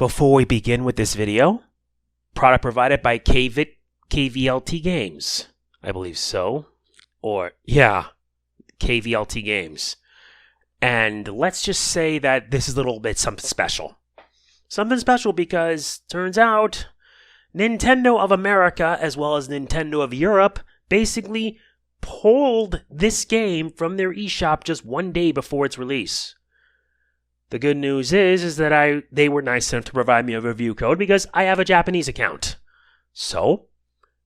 Before we begin with this video, product provided by Kvltgames. I believe so. Or, yeah, Kvltgames. And let's just say that this is a little bit something special. Something special because, turns out, Nintendo of America as well as Nintendo of Europe basically pulled this game from their eShop just one day before its release. The good news is that they were nice enough to provide me a review code because I have a Japanese account. So,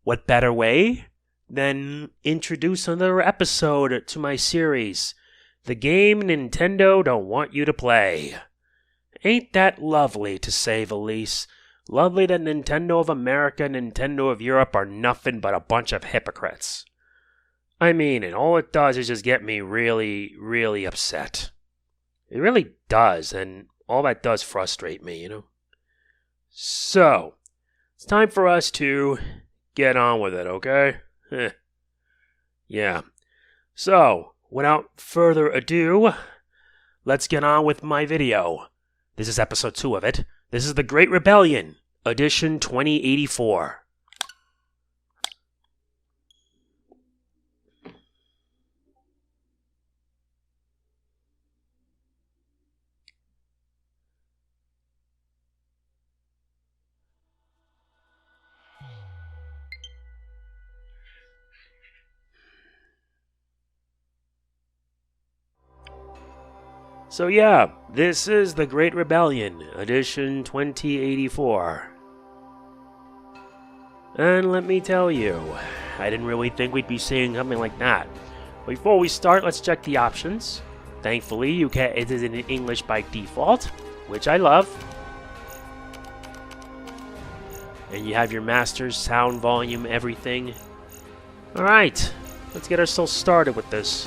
what better way than introduce another episode to my series, the game Nintendo don't want you to play. Ain't that lovely, to say the least? Lovely that Nintendo of America and Nintendo of Europe are nothing but a bunch of hypocrites. I mean, and all it does is just get me really, really upset. It really does, and all that does frustrate me, you know? So, it's time for us to get on with it, okay? Yeah. So, without further ado, let's get on with my video. This is episode 2 of it. This is The Great Rebellion, edition 2084. So yeah, this is The Great Rebellion, edition 2084. And let me tell you, I didn't really think we'd be seeing something like that. Before we start, let's check the options. Thankfully, it is in English by default, which I love. And you have your master's sound volume, everything. Alright, let's get ourselves started with this.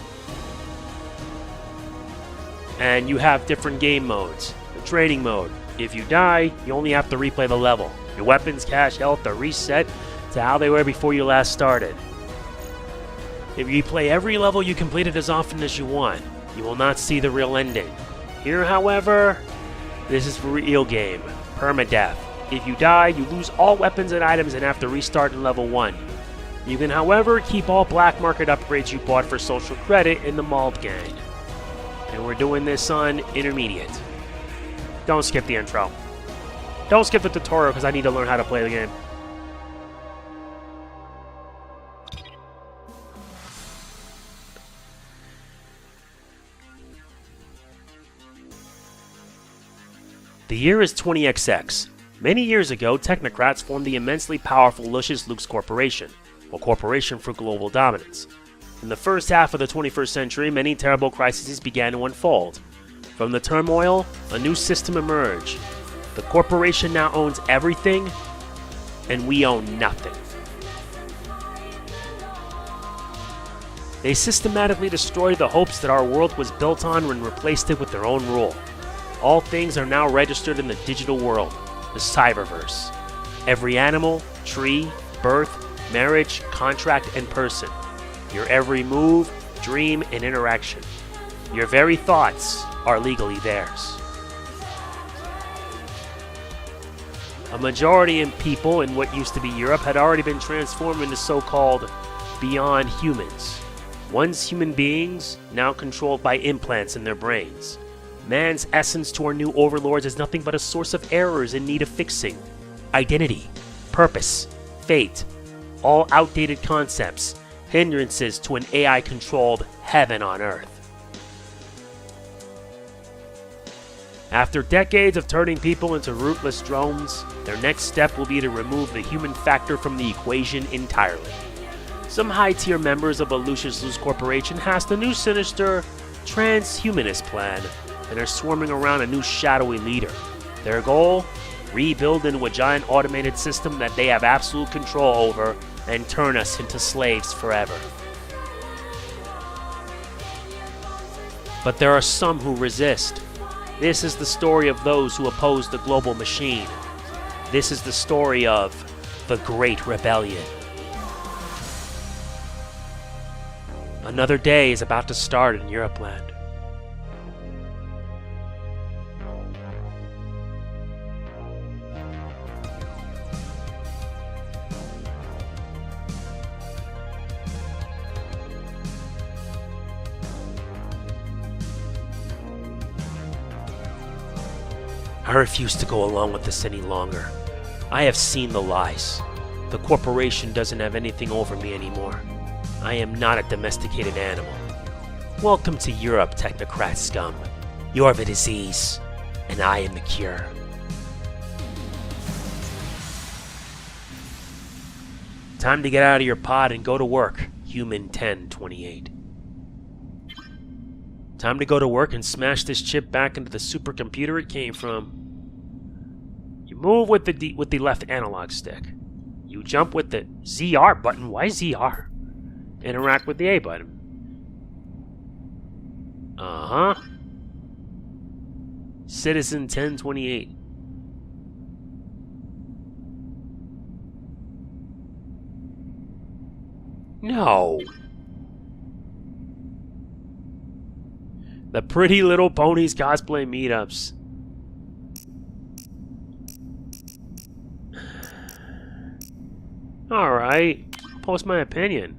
And you have different game modes. The training mode. If you die, you only have to replay the level. Your weapons, cash, health are reset to how they were before you last started. If you play every level you completed as often as you want, you will not see the real ending. Here, however, this is for real game. Permadeath. If you die, you lose all weapons and items and have to restart in level 1. You can, however, keep all black market upgrades you bought for social credit in the Mauled Gang. And we're doing this on intermediate. Don't skip the intro. Don't skip the tutorial because I need to learn how to play the game. The year is 20XX. Many years ago, technocrats formed the immensely powerful Lucius Lux Corporation, a corporation for global dominance. In the first half of the 21st century, many terrible crises began to unfold. From the turmoil, a new system emerged. The corporation now owns everything, and we own nothing. They systematically destroyed the hopes that our world was built on and replaced it with their own rule. All things are now registered in the digital world, the cyberverse. Every animal, tree, birth, marriage, contract, and person. Your every move, dream, and interaction. Your very thoughts are legally theirs. A majority of people in what used to be Europe had already been transformed into so-called beyond humans. Once human beings, now controlled by implants in their brains. Man's essence to our new overlords is nothing but a source of errors in need of fixing. Identity, purpose, fate, all outdated concepts. Hindrances to an AI-controlled heaven on Earth. After decades of turning people into rootless drones, their next step will be to remove the human factor from the equation entirely. Some high-tier members of the Lucius Lux Corporation hashed a new sinister transhumanist plan and are swarming around a new shadowy leader. Their goal? Rebuild into a giant automated system that they have absolute control over and turn us into slaves forever. But there are some who resist. This is the story of those who oppose the global machine. This is the story of The Great Rebellion. Another day is about to start in Europeland. I refuse to go along with this any longer. I have seen the lies. The corporation doesn't have anything over me anymore. I am not a domesticated animal. Welcome to Europe, technocrat scum. You're the disease, and I am the cure. Time to get out of your pod and go to work, Human 1028. Time to go to work and smash this chip back into the supercomputer it came from. You move with the left analog stick. You jump with the ZR button. Why ZR? Interact with the A button. Citizen 1028. No. The Pretty Little Ponies cosplay meetups. Alright. Post my opinion.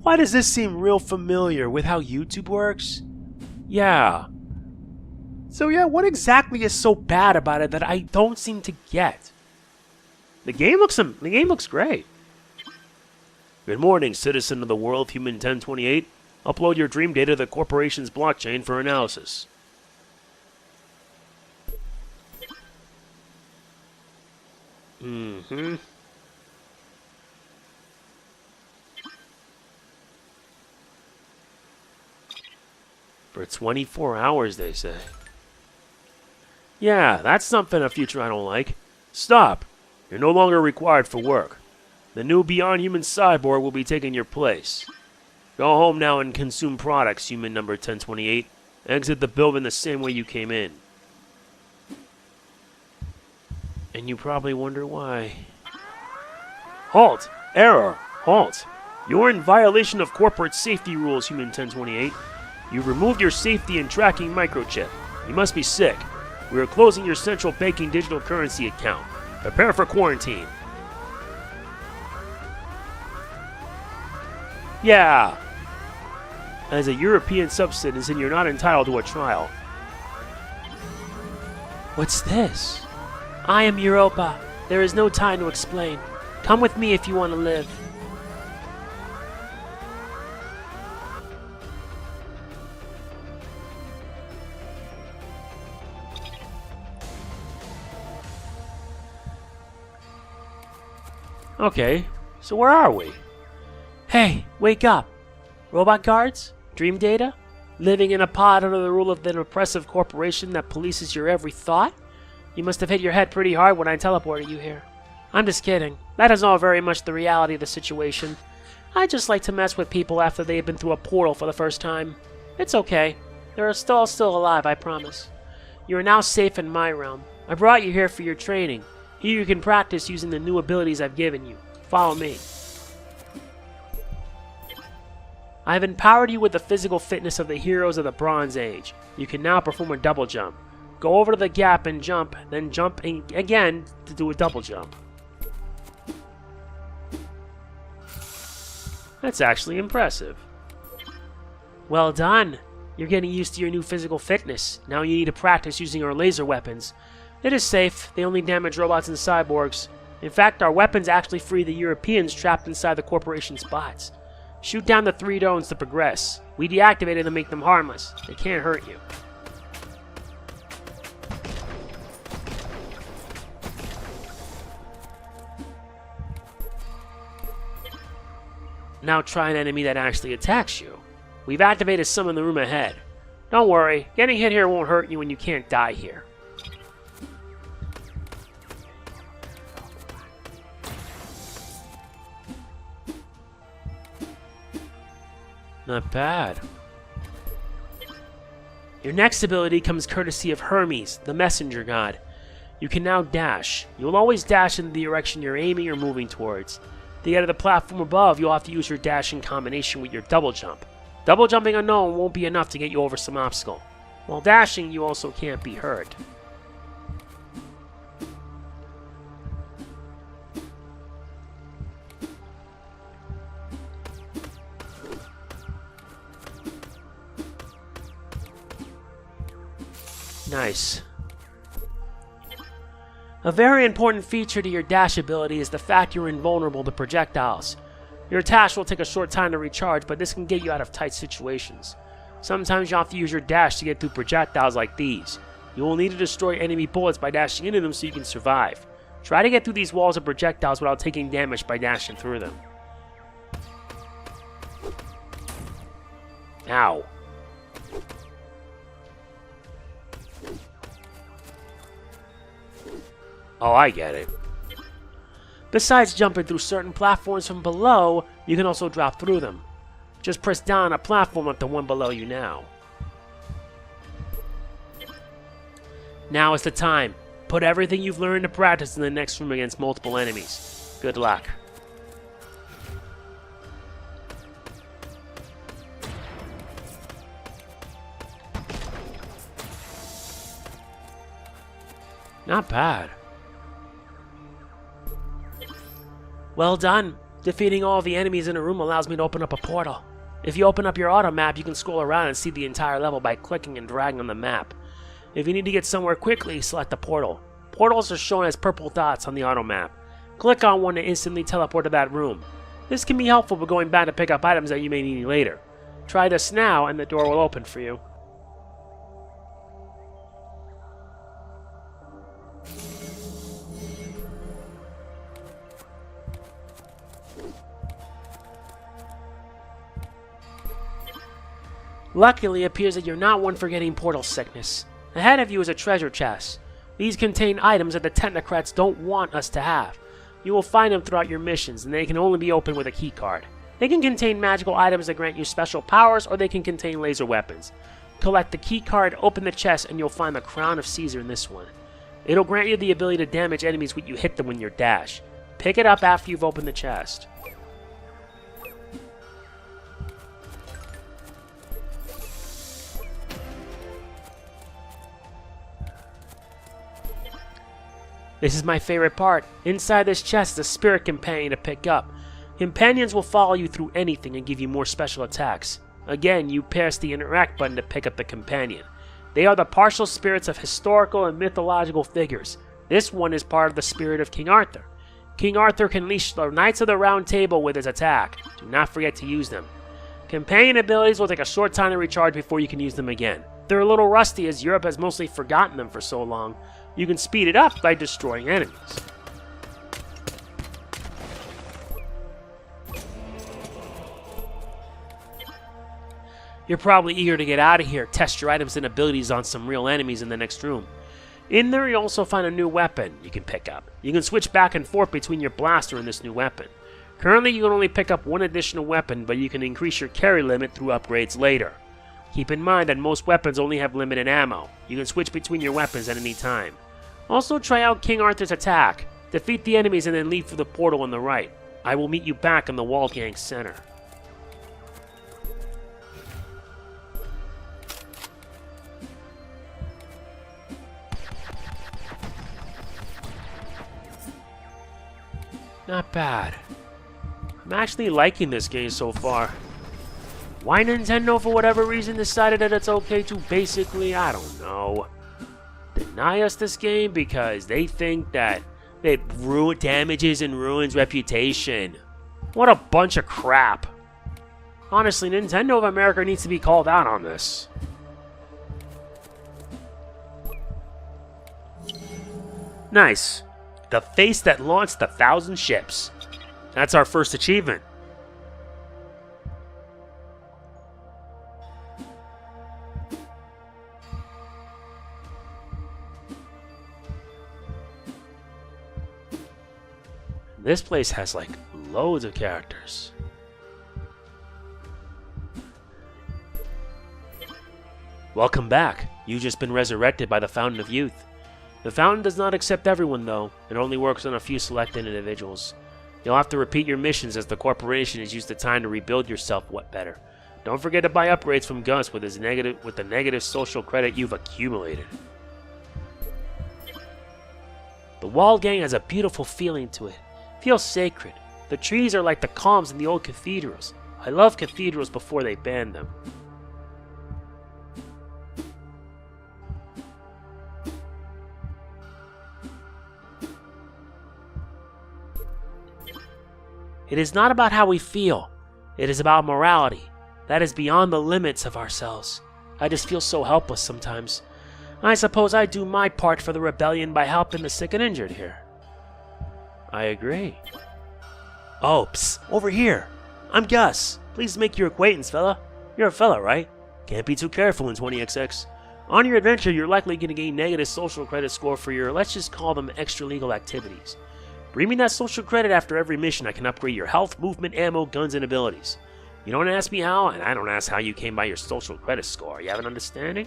Why does this seem real familiar with how YouTube works? Yeah. So yeah, what exactly is so bad about it that I don't seem to get? The game looks great. Good morning, citizen of the world, Human 1028. Upload your dream data to the corporation's blockchain for analysis. For 24 hours, they say. Yeah, that's something a future I don't like. Stop. You're no longer required for work. The new Beyond Human cyborg will be taking your place. Go home now and consume products, Human number 1028. Exit the building the same way you came in. And you probably wonder why. Halt! Error! Halt! You're in violation of corporate safety rules, Human 1028. You've removed your safety and tracking microchip. You must be sick. We are closing your central banking digital currency account. Prepare for quarantine. Yeah. As a European subcitizen, you're not entitled to a trial. What's this? I am Europa. There is no time to explain. Come with me if you want to live. Okay, so where are we? Hey, wake up! Robot guards? Dream data? Living in a pod under the rule of an oppressive corporation that polices your every thought? You must have hit your head pretty hard when I teleported you here. I'm just kidding. That is all very much the reality of the situation. I just like to mess with people after they've been through a portal for the first time. It's okay. They're still alive, I promise. You are now safe in my realm. I brought you here for your training. Here you can practice using the new abilities I've given you. Follow me. I have empowered you with the physical fitness of the heroes of the Bronze Age. You can now perform a double jump. Go over to the gap and jump, then jump again to do a double jump. That's actually impressive. Well done. You're getting used to your new physical fitness. Now you need to practice using our laser weapons. It is safe. They only damage robots and cyborgs. In fact, our weapons actually free the Europeans trapped inside the corporation's bots. Shoot down the 3 drones to progress. We deactivate them to make them harmless. They can't hurt you. Now try an enemy that actually attacks you. We've activated some in the room ahead. Don't worry, getting hit here won't hurt you when you can't die here. Not bad. Your next ability comes courtesy of Hermes, the messenger god. You can now dash. You will always dash in the direction you're aiming or moving towards. To get to the platform above, you'll have to use your dash in combination with your double jump. Double jumping alone won't be enough to get you over some obstacle. While dashing, you also can't be hurt. Nice. A very important feature to your dash ability is the fact you're invulnerable to projectiles. Your dash will take a short time to recharge, but this can get you out of tight situations. Sometimes you'll have to use your dash to get through projectiles like these. You will need to destroy enemy bullets by dashing into them so you can survive. Try to get through these walls of projectiles without taking damage by dashing through them. Ow. Oh, I get it. Besides jumping through certain platforms from below, you can also drop through them. Just press down on a platform like the one below you now. Now is the time. Put everything you've learned to practice in the next room against multiple enemies. Good luck. Not bad. Well done. Defeating all the enemies in a room allows me to open up a portal. If you open up your auto map, you can scroll around and see the entire level by clicking and dragging on the map. If you need to get somewhere quickly, select the portal. Portals are shown as purple dots on the auto map. Click on one to instantly teleport to that room. This can be helpful for going back to pick up items that you may need later. Try this now and the door will open for you. Luckily, it appears that you're not one for getting portal sickness. Ahead of you is a treasure chest. These contain items that the technocrats don't want us to have. You will find them throughout your missions, and they can only be opened with a keycard. They can contain magical items that grant you special powers, or they can contain laser weapons. Collect the keycard, open the chest, and you'll find the Crown of Caesar in this one. It'll grant you the ability to damage enemies when you hit them with your dash. Pick it up after you've opened the chest. This is my favorite part. Inside this chest is a spirit companion to pick up. Companions will follow you through anything and give you more special attacks. Again, you press the interact button to pick up the companion. They are the partial spirits of historical and mythological figures. This one is part of the spirit of King Arthur. King Arthur can unleash the Knights of the Round Table with his attack. Do not forget to use them. Companion abilities will take a short time to recharge before you can use them again. They're a little rusty as Europe has mostly forgotten them for so long. You can speed it up by destroying enemies. You're probably eager to get out of here, test your items and abilities on some real enemies in the next room. In there you'll also find a new weapon you can pick up. You can switch back and forth between your blaster and this new weapon. Currently you can only pick up one additional weapon, but you can increase your carry limit through upgrades later. Keep in mind that most weapons only have limited ammo. You can switch between your weapons at any time. Also try out King Arthur's attack. Defeat the enemies and then leave through the portal on the right. I will meet you back in the Kvltgames center. Not bad. I'm actually liking this game so far. Why Nintendo, for whatever reason, decided that it's okay to basically, I don't know, deny us this game because they think that it damages and ruins reputation. What a bunch of crap. Honestly, Nintendo of America needs to be called out on this. Nice. The face that launched 1,000 ships. That's our first achievement. This place has like loads of characters. Welcome back. You've just been resurrected by the Fountain of Youth. The fountain does not accept everyone though. It only works on a few selected individuals. You'll have to repeat your missions as the corporation has used the time to rebuild yourself better. Don't forget to buy upgrades from Gus with the negative social credit you've accumulated. The walled gang has a beautiful feeling to it. It feels sacred. The trees are like the columns in the old cathedrals. I love cathedrals before they banned them. It is not about how we feel. It is about morality. That is beyond the limits of ourselves. I just feel so helpless sometimes. I suppose I do my part for the rebellion by helping the sick and injured here. I agree. Oh, psst, over here. I'm Gus. Pleased to make your acquaintance, fella. You're a fella, right? Can't be too careful in 20XX. On your adventure, you're likely going to gain negative social credit score for your, let's just call them extra-legal activities. Bring me that social credit after every mission. I can upgrade your health, movement, ammo, guns, and abilities. You don't ask me how, and I don't ask how you came by your social credit score. You have an understanding?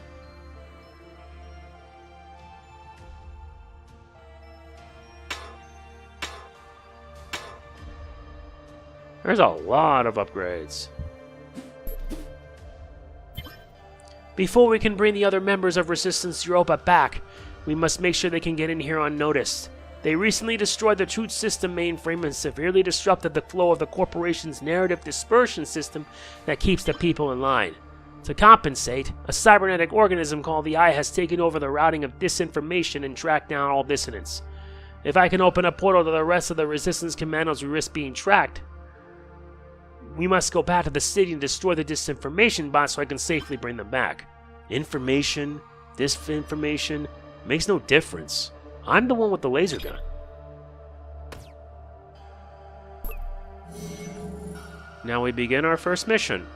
There's a lot of upgrades. Before we can bring the other members of Resistance Europa back, we must make sure they can get in here unnoticed. They recently destroyed the Truth System mainframe and severely disrupted the flow of the corporation's narrative dispersion system that keeps the people in line. To compensate, a cybernetic organism called the Eye has taken over the routing of disinformation and tracked down all dissidents. If I can open a portal to the rest of the Resistance commandos who risk being tracked, we must go back to the city and destroy the disinformation bots so I can safely bring them back. Information, disinformation, makes no difference. I'm the one with the laser gun. Now we begin our first mission.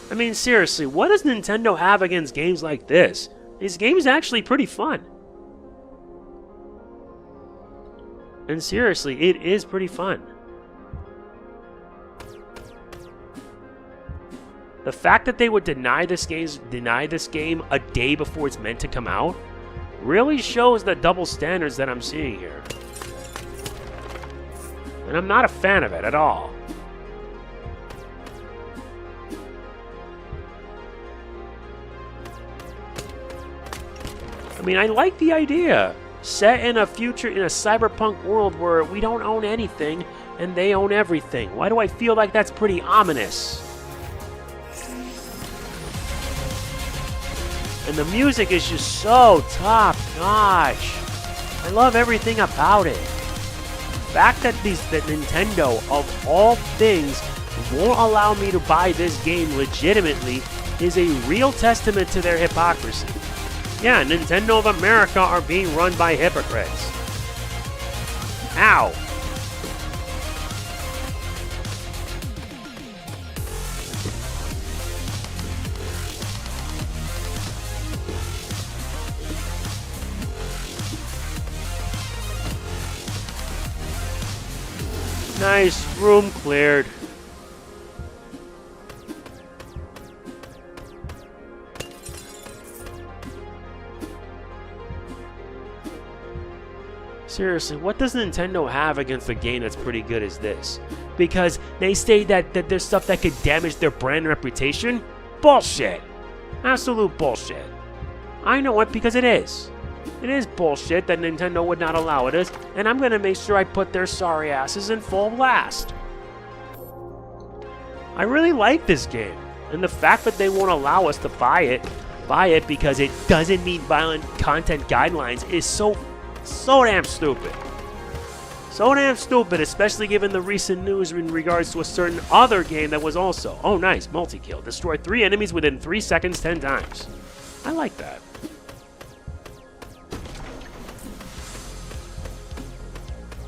I mean, seriously, what does Nintendo have against games like this? These games are actually pretty fun. And seriously, it is pretty fun. The fact that they would deny this game a day before it's meant to come out really shows the double standards that I'm seeing here. And I'm not a fan of it at all. I mean, I like the idea. Set in a cyberpunk world where we don't own anything and they own everything. Why do I feel like that's pretty ominous? And the music is just so top-notch. I love everything about it. The fact that Nintendo, of all things, won't allow me to buy this game legitimately is a real testament to their hypocrisy. Yeah, Nintendo of America are being run by hypocrites. Ow. Nice, room cleared. Seriously, what does Nintendo have against a game that's pretty good as this? Because they say that there's stuff that could damage their brand and reputation? Bullshit! Absolute bullshit. I know it because it is. It is bullshit that Nintendo would not allow it, and I'm gonna make sure I put their sorry asses in full blast. I really like this game, and the fact that they won't allow us to buy it because it doesn't meet violent content guidelines is so damn stupid. So damn stupid, especially given the recent news in regards to a certain other game that was also, oh nice, multi-kill. Destroy 3 enemies within 3 seconds 10 times. I like that.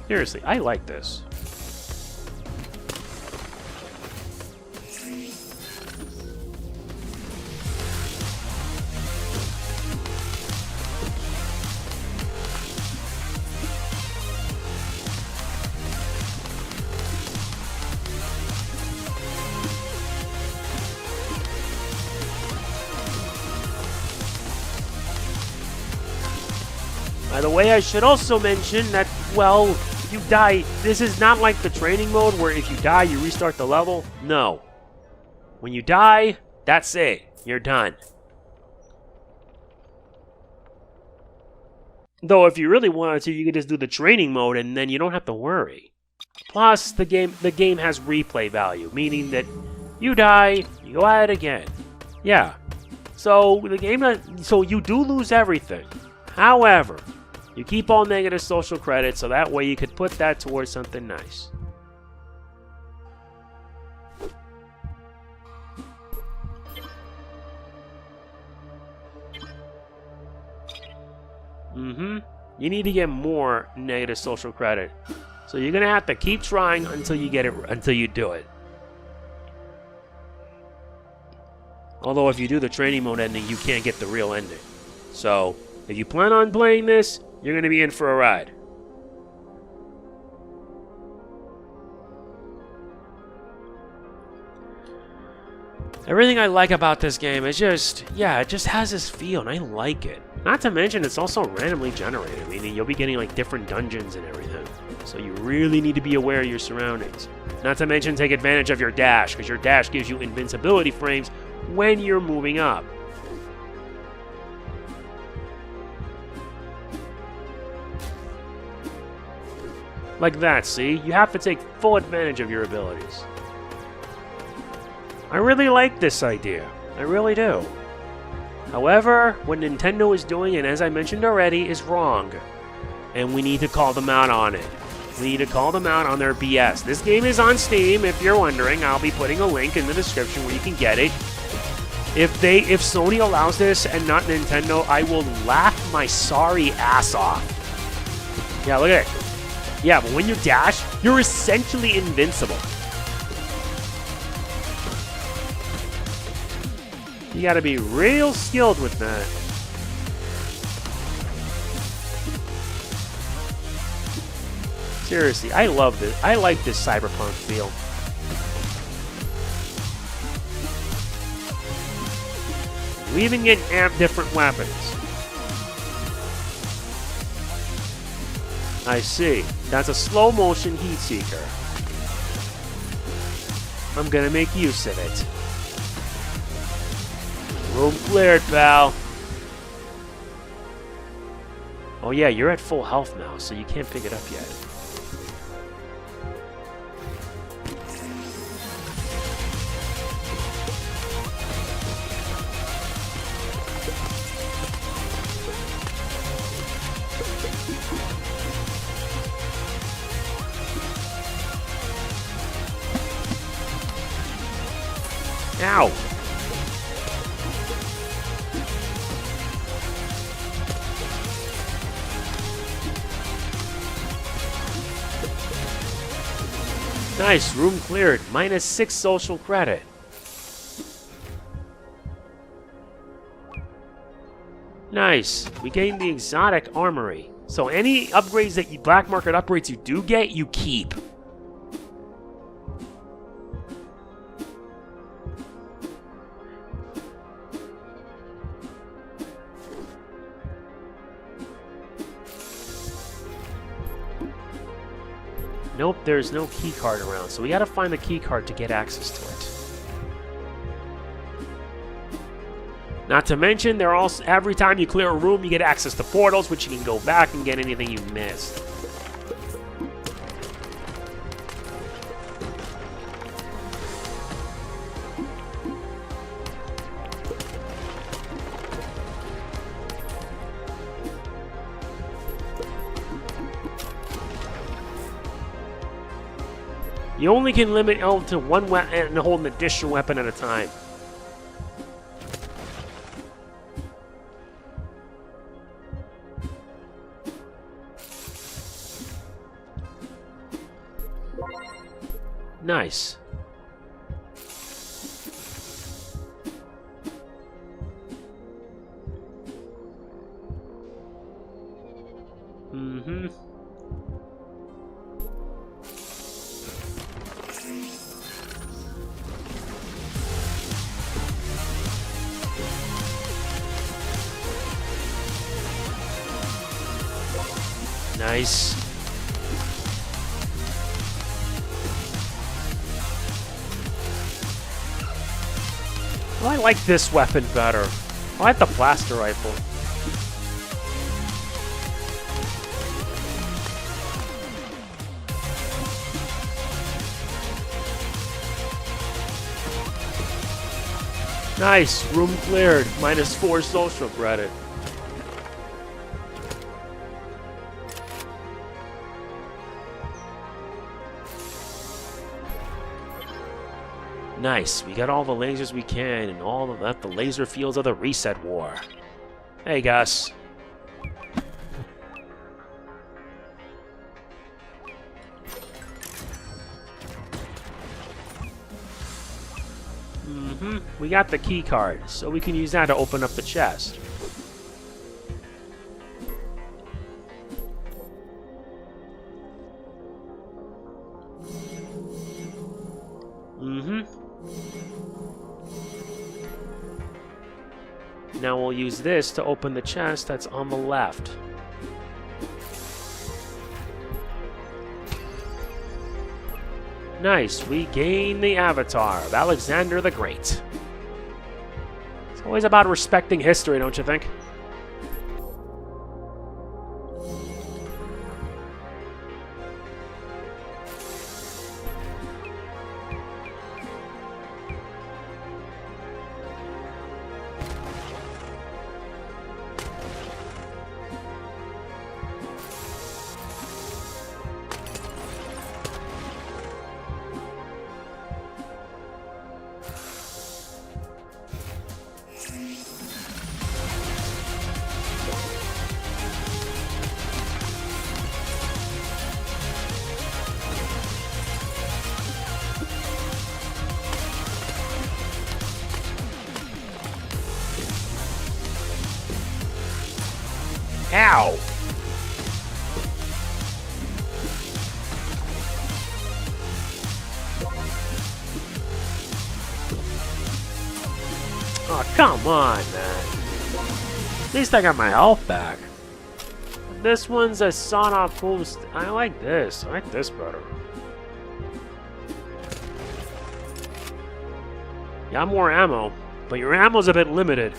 Seriously, I like this. By the way, I should also mention that, well, if you die, this is not like the training mode where if you die, you restart the level. No. When you die, that's it. You're done. Though if you really wanted to, you could just do the training mode and then you don't have to worry. Plus, the game has replay value, meaning that you die, you go at it again. Yeah. So you do lose everything. However, You keep all negative social credit, so that way you could put that towards something nice. You need to get more negative social credit. So you're gonna have to keep trying until you get it, until you do it. Although if you do the training mode ending, you can't get the real ending. So if you plan on playing this, you're gonna be in for a ride. Everything I like about this game is just, yeah, it just has this feel, and I like it. Not to mention, it's also randomly generated, meaning you'll be getting like different dungeons and everything. So you really need to be aware of your surroundings. Not to mention, take advantage of your dash, because your dash gives you invincibility frames when you're moving up. Like that, see? You have to take full advantage of your abilities. I really like this idea. I really do. However, what Nintendo is doing, and as I mentioned already, is wrong. And we need to call them out on it. We need to call them out on their BS. This game is on Steam, if you're wondering. I'll be putting a link in the description where you can get it. If Sony allows this and not Nintendo, I will laugh my sorry ass off. Yeah, look at it. Yeah, but when you dash, you're essentially invincible. You gotta be real skilled with that. Seriously, I love this. I like this cyberpunk feel. We even get different weapons. I see. That's a slow motion heat seeker. I'm gonna make use of it. Room cleared, pal. Oh yeah, you're at full health now, so you can't pick it up yet. Ow! Nice, room cleared. -6 social credit. Nice. We gained the exotic armory. So any upgrades that you black market upgrades you do get, you keep. Nope, there's no key card around, so we gotta find the key card to get access to it. Not to mention, they're also, every time you clear a room, you get access to portals, which you can go back and get anything you missed. You only can limit L to one weapon and hold an additional weapon at a time. Nice. Mm-hmm. Nice. Well, I like this weapon better. I like the blaster rifle. Nice, room cleared. -4 social credit. Nice, we got all the lasers we can, and all of that the laser fields of the Reset War. Hey, Gus. We got the key card, so we can use that to open up the chest. Now we'll use this to open the chest that's on the left. Nice, we gain the avatar of Alexander the Great. It's always about respecting history, don't you think? Ow! Oh, come on, man. At least I got my health back. This one's a sawed-off boost. I like this. I like this better. Got more ammo, but your ammo's a bit limited.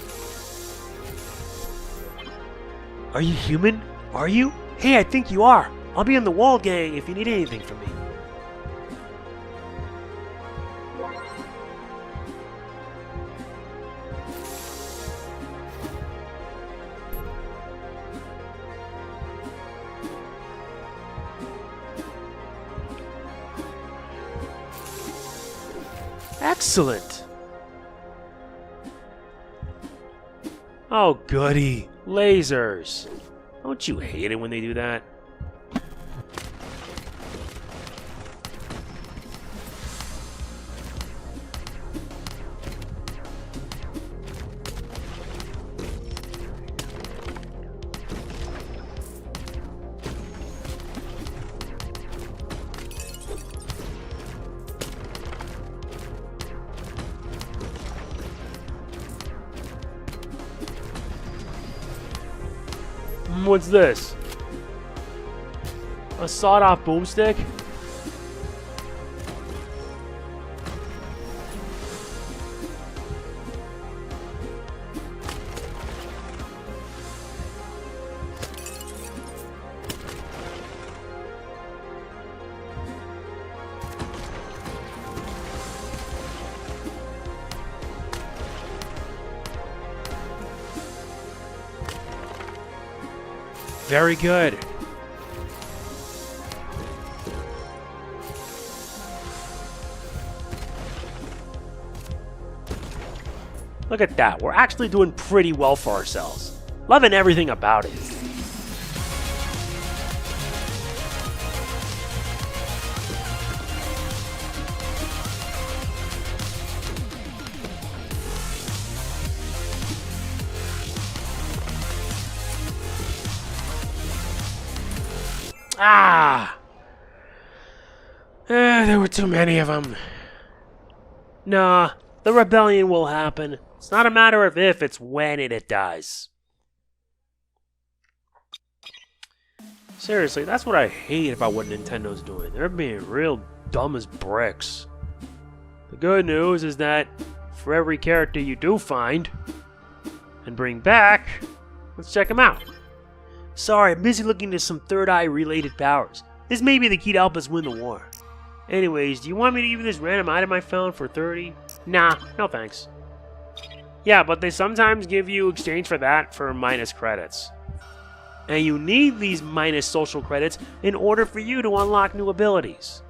Are you human? Are you? Hey, I think you are. I'll be in the wall gang if you need anything from me. Excellent. Oh, goody. Lasers. Don't you hate it when they do that? What's this? A sawed-off boomstick? Very good. Look at that. We're actually doing pretty well for ourselves. Loving everything about it. There were too many of them. Nah, the rebellion will happen. It's not a matter of if, it's when it does. Seriously, that's what I hate about what Nintendo's doing. They're being real dumb as bricks. The good news is that for every character you do find and bring back, let's check them out. Sorry, I'm busy looking into some third eye related powers. This may be the key to help us win the war. Anyways, do you want me to give you this random item I found for 30? Nah, no thanks. Yeah, but they sometimes give you exchange for that for minus credits. And you need these minus social credits in order for you to unlock new abilities.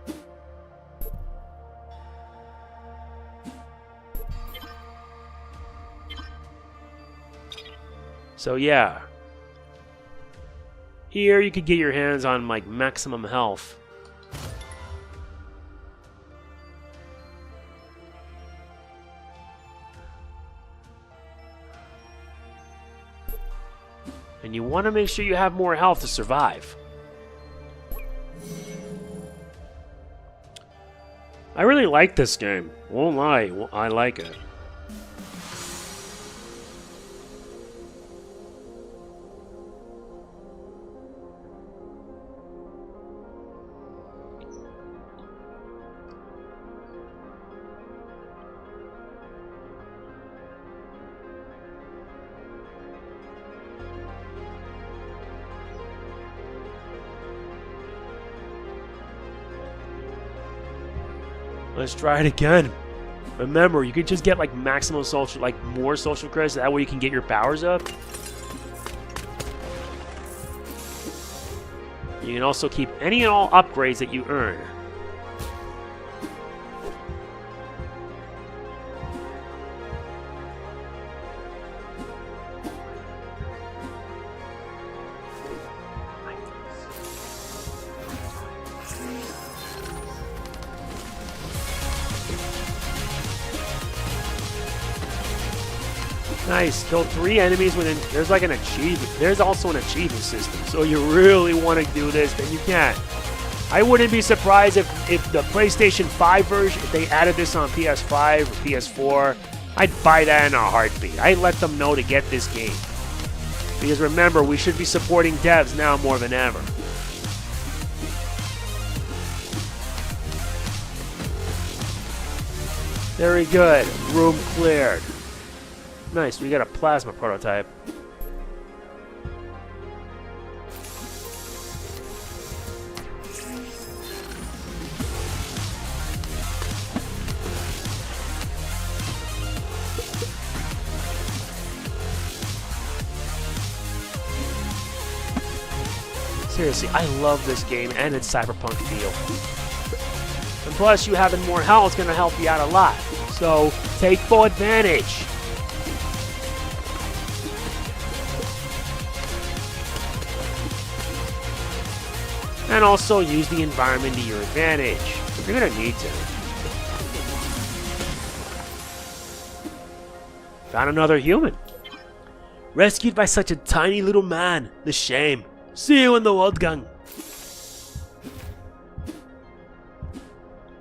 So yeah. Here you could get your hands on like maximum health. And you want to make sure you have more health to survive. I really like this game. Won't lie, I like it. Let's try it again. Remember, you can just get like maximum social, like more social credits. That way you can get your powers up. You can also keep any and all upgrades that you earn. Nice. Kill 3 enemies within... There's like an achievement. There's also an achievement system. So you really want to do this, then you can. I wouldn't be surprised if the PlayStation 5 version, if they added this on PS5 or PS4, I'd buy that in a heartbeat. I'd let them know to get this game. Because remember, we should be supporting devs now more than ever. Very good. Room cleared. Nice, we got a plasma prototype. Seriously, I love this game and its cyberpunk feel. And plus, you having more health is going to help you out a lot. So, take full advantage. And also use the environment to your advantage. You're gonna need to. Found another human. Rescued by such a tiny little man. The shame. See you in the Kvltgames.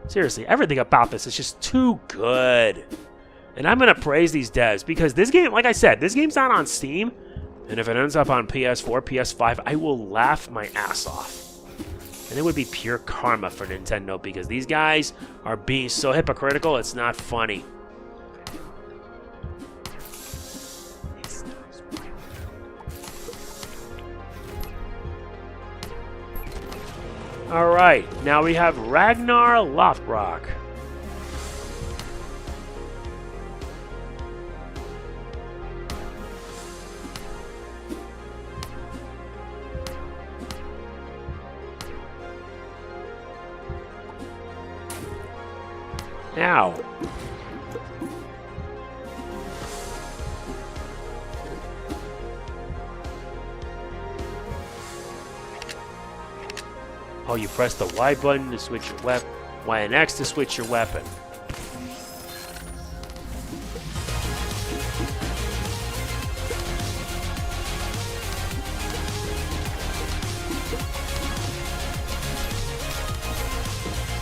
Seriously, everything about this is just too good. And I'm gonna praise these devs because this game, like I said, this game's not on Steam. And if it ends up on PS4, PS5, I will laugh my ass off. And it would be pure karma for Nintendo because these guys are being so hypocritical, it's not funny. Alright, now we have Ragnar Lothbrok. Now, oh, you press the Y button to switch your weapon, Y and X to switch your weapon.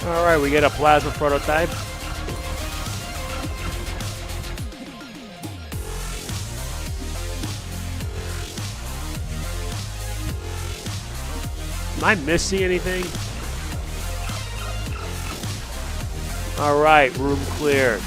Alright, we get a plasma prototype. Am I missing anything? Alright, room clear.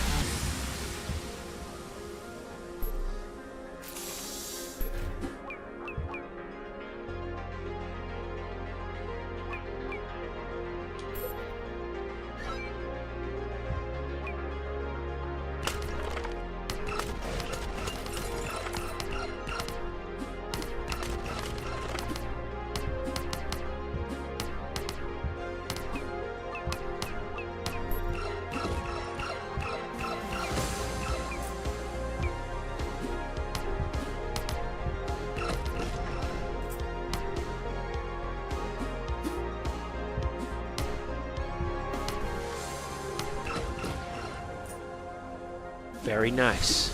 Very nice.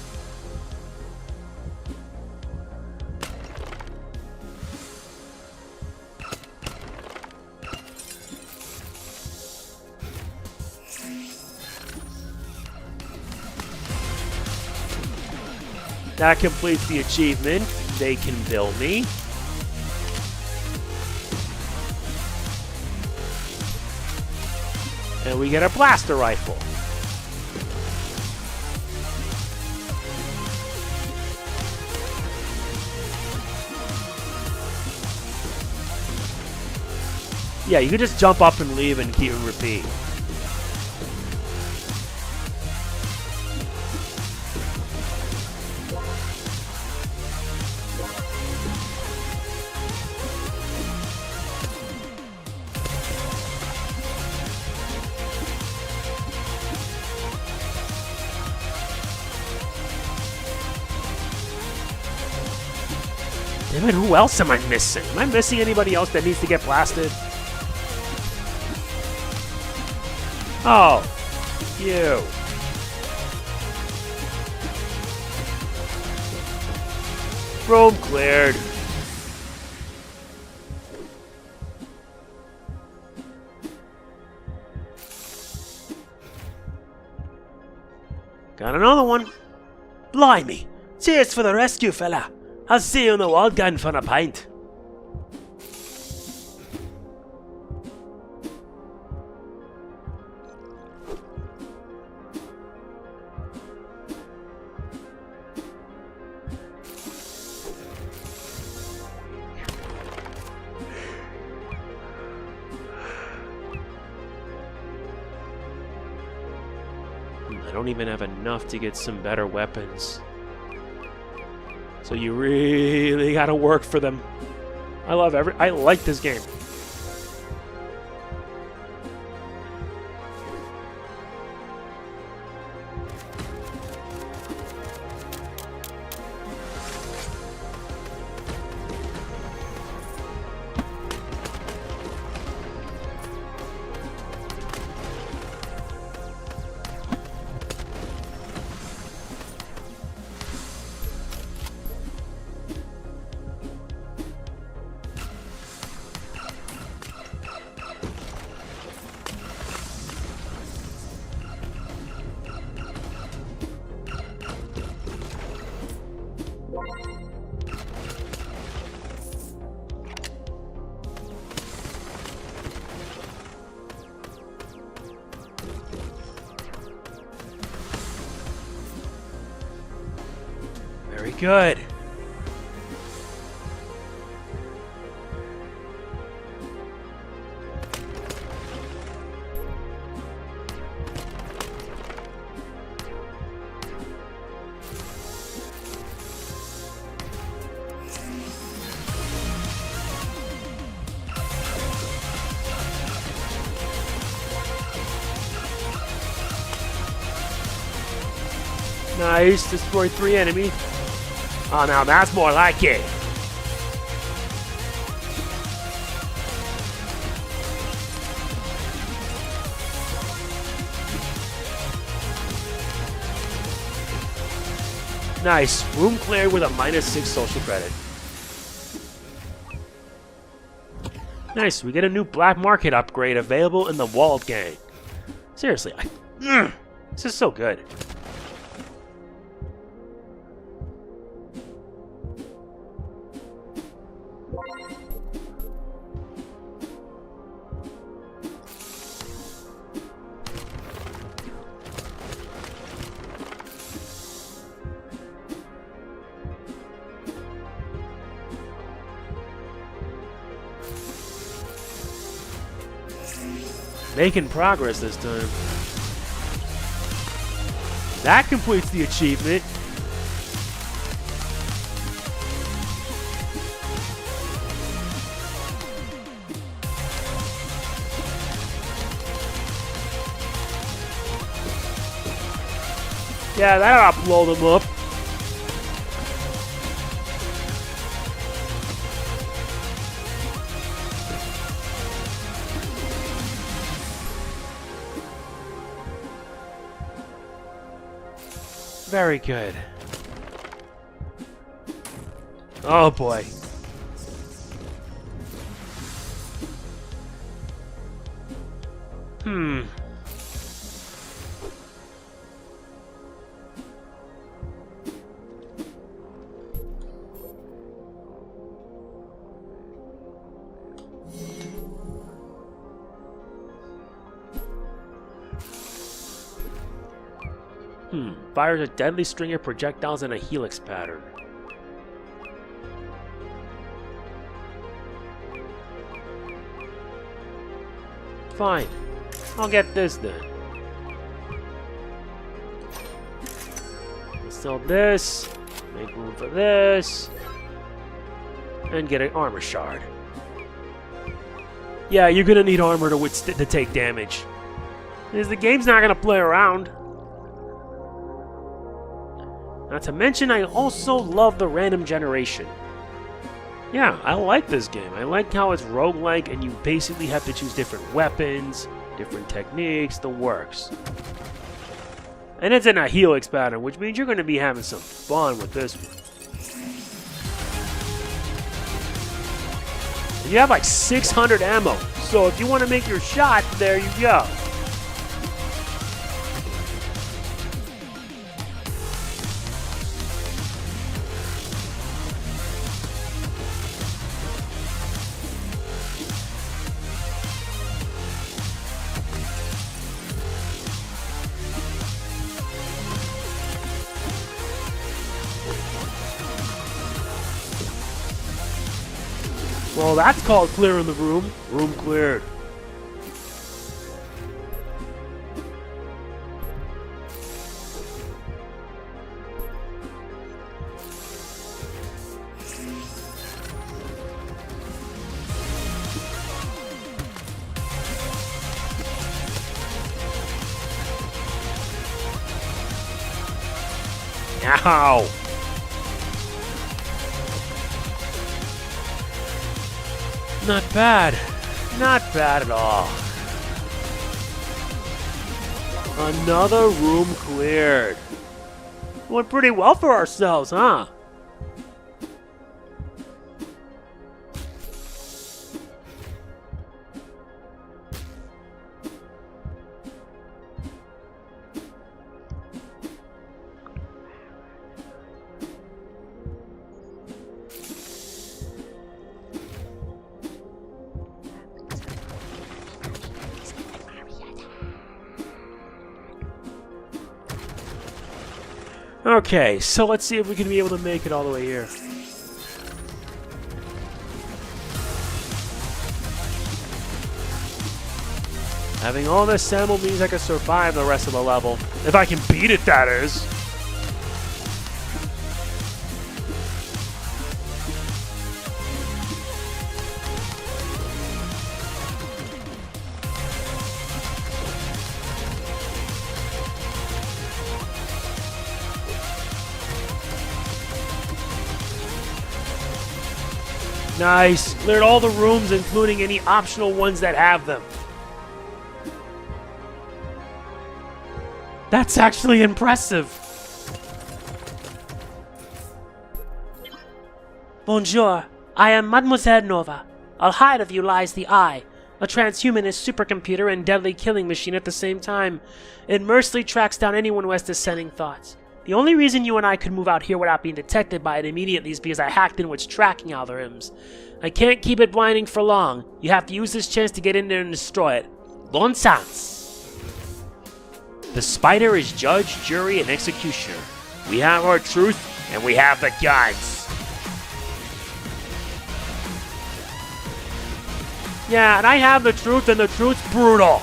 That completes the achievement. They can bill me. And we get a blaster rifle. Yeah, you can just jump up and leave and keep and repeat. Damn it, who else am I missing? Am I missing anybody else that needs to get blasted? Oh, you. Room cleared. Got another one. Blimey. Cheers for the rescue, fella. I'll see you in the wall gun for a pint. I don't even have enough to get some better weapons. So you really gotta work for them. I like this game. Very good. Nice, destroyed 3 enemies. Oh, now that's more like it. Nice, room cleared with a -6 social credit. Nice, we get a new black market upgrade available in the Walled Gang. Seriously, this is so good. Making progress this time. That completes the achievement. Yeah, that'll blow them up. Very good. Oh boy. Fires a deadly string of projectiles in a helix pattern. Fine. I'll get this then. Let's sell this. Make room for this. And get an armor shard. Yeah, you're gonna need armor to take damage. Because the game's not gonna play around. Not to mention, I also love the random generation. Yeah, I like this game. I like how it's roguelike and you basically have to choose different weapons, different techniques, the works. And it's in a helix pattern, which means you're going to be having some fun with this one. And you have like 600 ammo, so if you want to make your shot, there you go. Well, that's called clearing the room. Room cleared. Ow! Not bad. Not bad at all. Another room cleared. Went pretty well for ourselves, huh? Okay, so let's see if we can be able to make it all the way here. Having all this ammo means I can survive the rest of the level. If I can beat it, that is. Nice. Cleared all the rooms, including any optional ones that have them. That's actually impressive. Bonjour. I am Mademoiselle Nova. Ahead of you lies the Eye, a transhumanist supercomputer and deadly killing machine at the same time. It mercilessly tracks down anyone who has dissenting thoughts. The only reason you and I could move out here without being detected by it immediately is because I hacked into its tracking algorithms. I can't keep it blinding for long. You have to use this chance to get in there and destroy it. Bon sens. The spider is judge, jury, and executioner. We have our truth, and we have the guns. Yeah, and I have the truth, and the truth's brutal.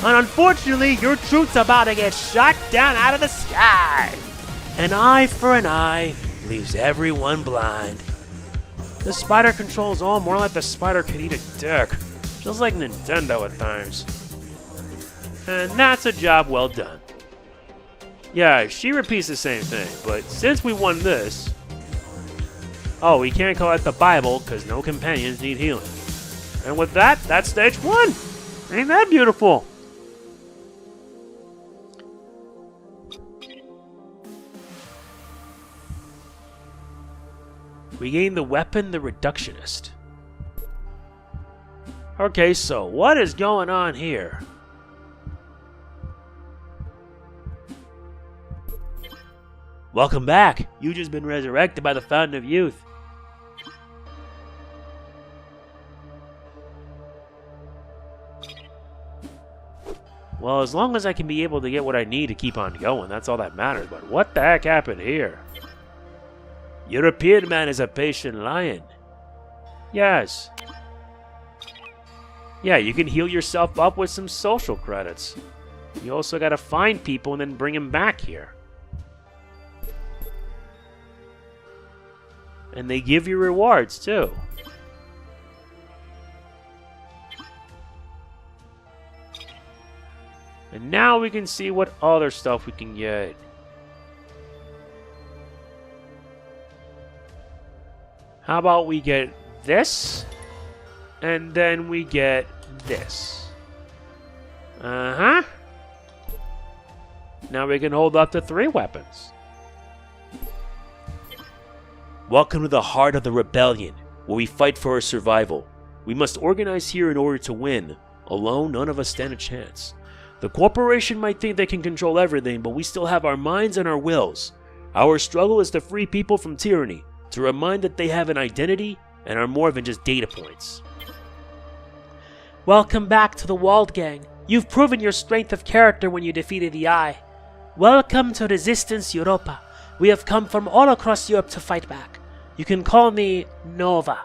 And unfortunately, your truth's about to get shot down out of the sky. An eye for an eye leaves everyone blind. The spider controls all more like the spider could eat a dick. Just like Nintendo at times. And that's a job well done. Yeah, she repeats the same thing, but since we won this... Oh, we can't call it the Bible, because no companions need healing. And with that, that's stage 1! Ain't that beautiful? We gained the weapon, the reductionist. Okay, so what is going on here? Welcome back. You just been resurrected by the Fountain of Youth. Well, as long as I can be able to get what I need to keep on going, that's all that matters. But what the heck happened here? European man is a patient lion. Yes. Yeah, you can heal yourself up with some social credits. You also gotta find people and then bring them back here. And they give you rewards, too. And now we can see what other stuff we can get. How about we get this, and then we get this. Uh-huh. Now we can hold up to 3 weapons. Welcome to the heart of the rebellion, where we fight for our survival. We must organize here in order to win. Alone, none of us stand a chance. The corporation might think they can control everything, but we still have our minds and our wills. Our struggle is to free people from tyranny, to remind that they have an identity and are more than just data points. Welcome back to the Walled Gang. You've proven your strength of character when you defeated the Eye. Welcome to Resistance Europa. We have come from all across Europe to fight back. You can call me Nova.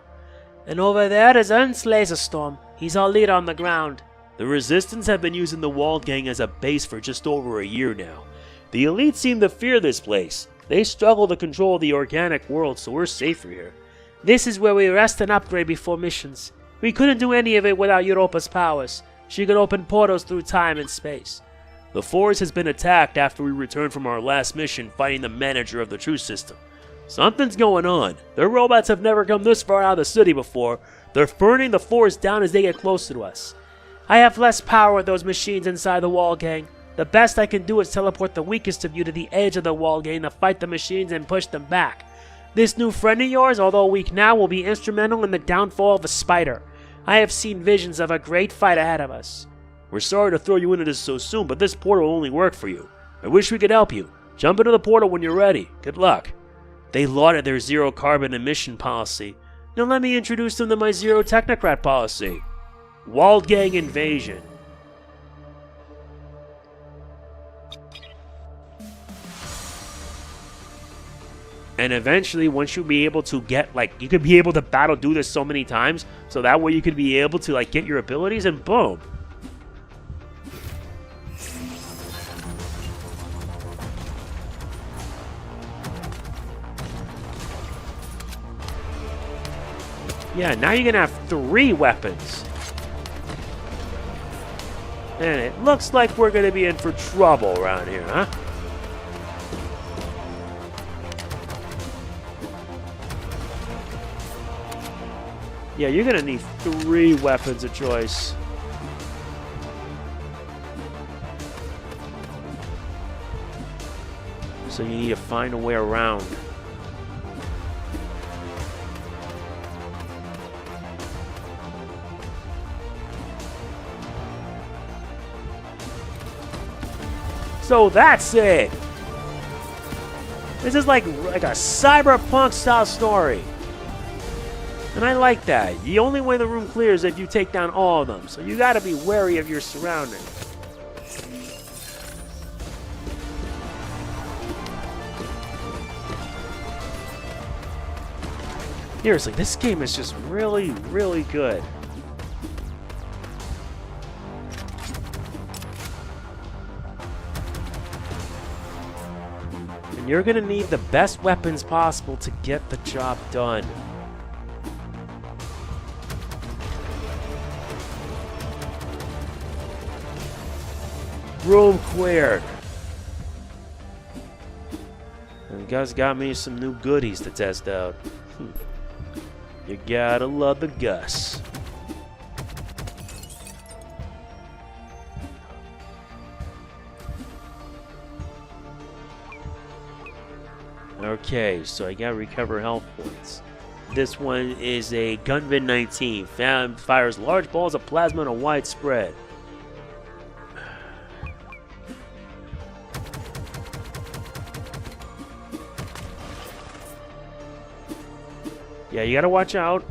And over there is Ernst Laserstorm. He's our leader on the ground. The Resistance have been using the Walled Gang as a base for just over a year now. The elite seem to fear this place. They struggle to control the organic world, so we're safer here. This is where we rest and upgrade before missions. We couldn't do any of it without Europa's powers. She could open portals through time and space. The forest has been attacked after we returned from our last mission fighting the manager of the Truth System. Something's going on. Their robots have never come this far out of the city before. They're burning the forest down as they get closer to us. I have less power with those machines inside the Wall Gang. The best I can do is teleport the weakest of you to the edge of the Wall Gang to fight the machines and push them back. This new friend of yours, although weak now, will be instrumental in the downfall of the Spider. I have seen visions of a great fight ahead of us. We're sorry to throw you into this so soon, but this portal will only work for you. I wish we could help you. Jump into the portal when you're ready. Good luck. They lauded their zero carbon emission policy. Now let me introduce them to my zero technocrat policy. Walled Gang invasion. And eventually, once you'll be able to get, you could be able to do this so many times, so that way you could be able to, get your abilities, and boom. Yeah, now you're gonna have 3 weapons. And it looks like we're gonna be in for trouble around here, huh? Yeah, you're gonna need 3 weapons of choice. So you need to find a way around. So that's it. This is like a cyberpunk style story. And I like that. The only way the room clears is if you take down all of them. So you gotta be wary of your surroundings. Seriously, this game is just really, really good. And you're gonna need the best weapons possible to get the job done. Room cleared. And Gus got me some new goodies to test out. You gotta love the Gus. Okay, so I gotta recover health points. This one is a Gunvin 19. Fires large balls of plasma on a wide spread. Yeah, you gotta watch out.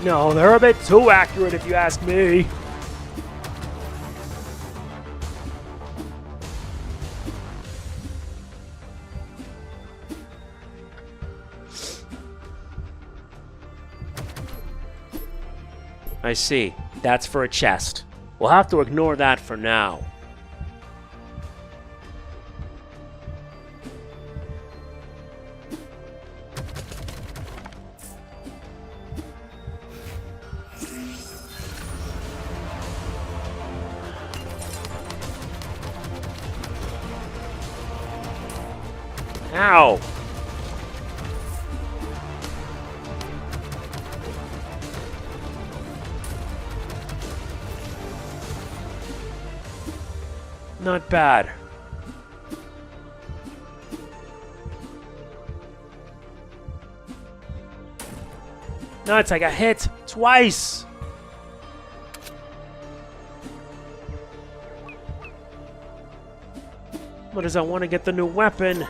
No, they're a bit too accurate if you ask me. I see. That's for a chest. We'll have to ignore that for now. Ow! Not bad. Nuts, I got hit twice! What does I want to get the new weapon?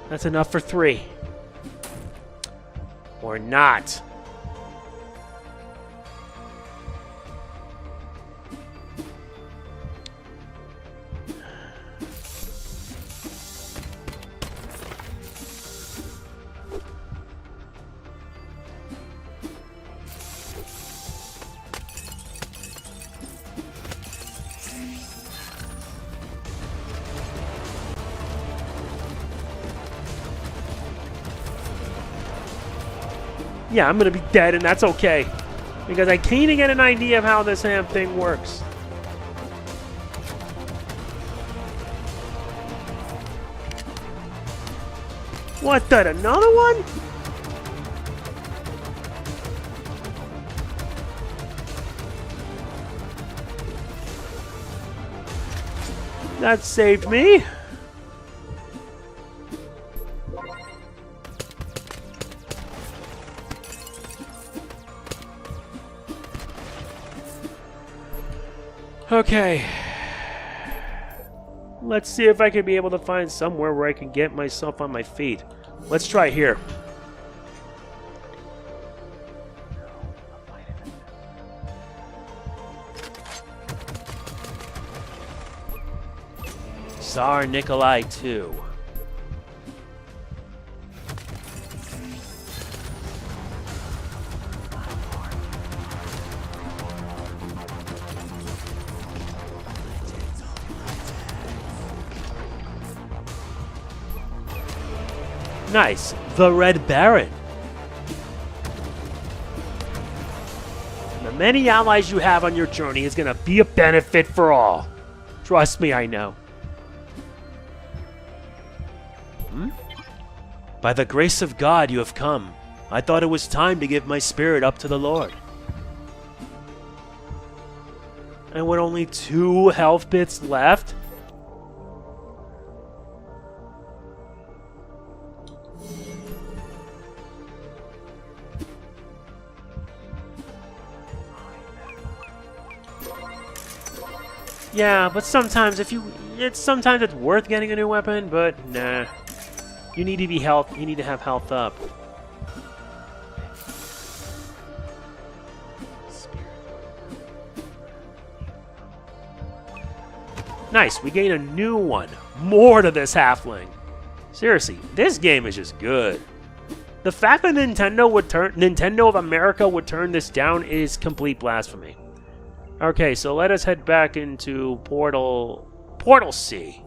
That's enough for 3. Or not. Yeah, I'm gonna be dead, and that's okay. Because I kinda get an idea of how this damn thing works. What the? Another one? That saved me. Okay. Let's see if I can be able to find somewhere where I can get myself on my feet. Let's try here. Tsar Nikolai II. Nice. The Red Baron. The many allies you have on your journey is going to be a benefit for all. Trust me, I know. By the grace of God you have come. I thought it was time to give my spirit up to the Lord. And with only 2 health bits left? Yeah, but sometimes sometimes it's worth getting a new weapon, but nah. You need to have health up. Nice, we gain a new one. More to this halfling. Seriously, this game is just good. The fact that Nintendo of America would turn this down is complete blasphemy. Okay, so let us head back into Portal C.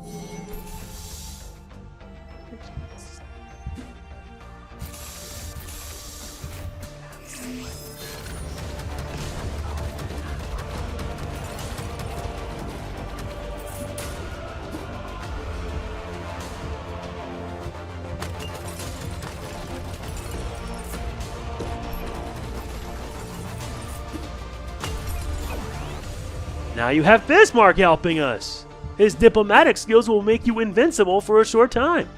Now you have Bismarck helping us. His diplomatic skills will make you invincible for a short time.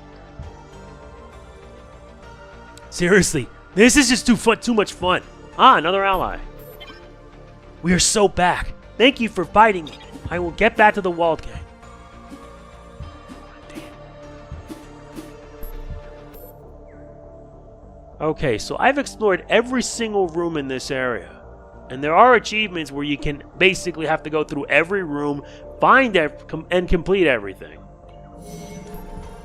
Seriously, this is just too much fun. Ah, another ally. We are so back. Thank you for fighting me. I will get back to the Walled Gang. Okay, so I've explored every single room in this area. And there are achievements where you can basically have to go through every room, find and complete everything.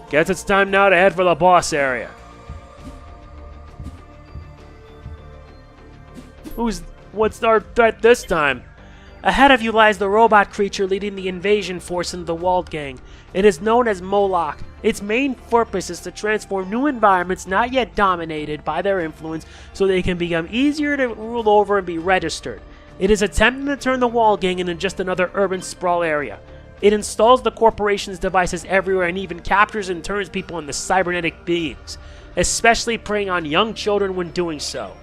Guess it's time now to head for the boss area. What's our threat this time? Ahead of you lies the robot creature leading the invasion force into the Walled Gang. It is known as Moloch. Its main purpose is to transform new environments not yet dominated by their influence so they can become easier to rule over and be registered. It is attempting to turn the Walled Gang into just another urban sprawl area. It installs the corporation's devices everywhere and even captures and turns people into cybernetic beings, especially preying on young children when doing so.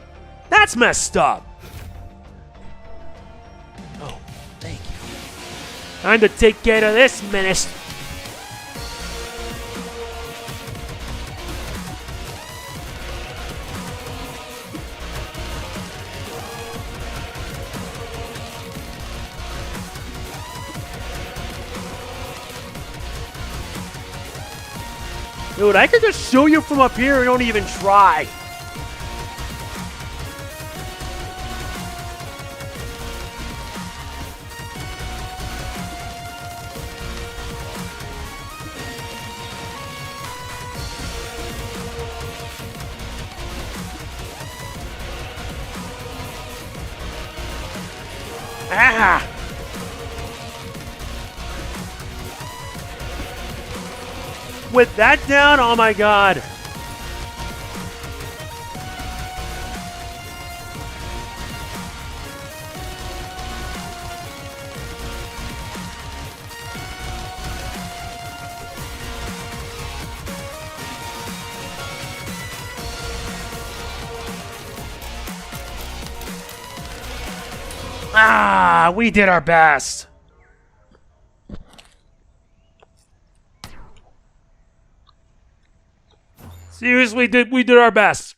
That's messed up! Oh, thank you. Time to take care of this menace. Dude, I could just show you from up here and don't even try. Ah! With that down, oh my god. Ah, we did our best. Seriously, we did our best.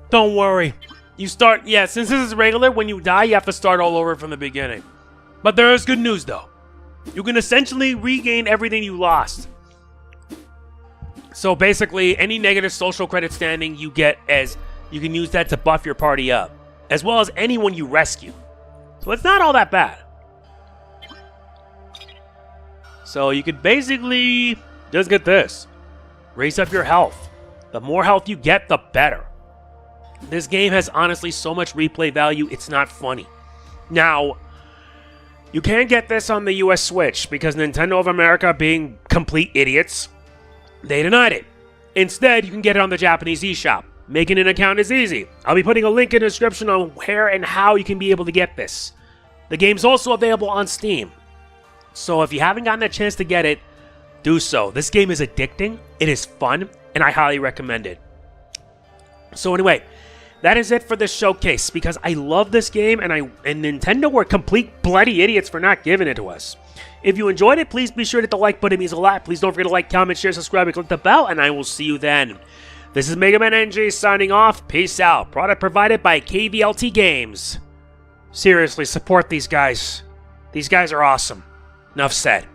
Don't worry. You start, yeah, since this is regular, when you die, you have to start all over from the beginning. But there is good news, though. You can essentially regain everything you lost. So basically, any negative social credit standing you get, as you can use that to buff your party up, as well as anyone you rescue. So it's not all that bad. So you could basically just get this. Raise up your health. The more health you get, the better. This game has honestly so much replay value, it's not funny. Now, you can't get this on the US Switch because Nintendo of America, being complete idiots, they denied it. Instead, you can get it on the Japanese eShop. Making an account is easy. I'll be putting a link in the description on where and how you can be able to get this. The game's also available on Steam. So if you haven't gotten a chance to get it, do so. This game is addicting, it is fun, and I highly recommend it. So anyway, that is it for this showcase, because I love this game, and Nintendo were complete bloody idiots for not giving it to us. If you enjoyed it, please be sure to hit the like button, it means a lot. Please don't forget to like, comment, share, subscribe, and click the bell, and I will see you then. This is MegamanNG signing off. Peace out. Product provided by Kvltgames. Seriously, support these guys. These guys are awesome. Enough said.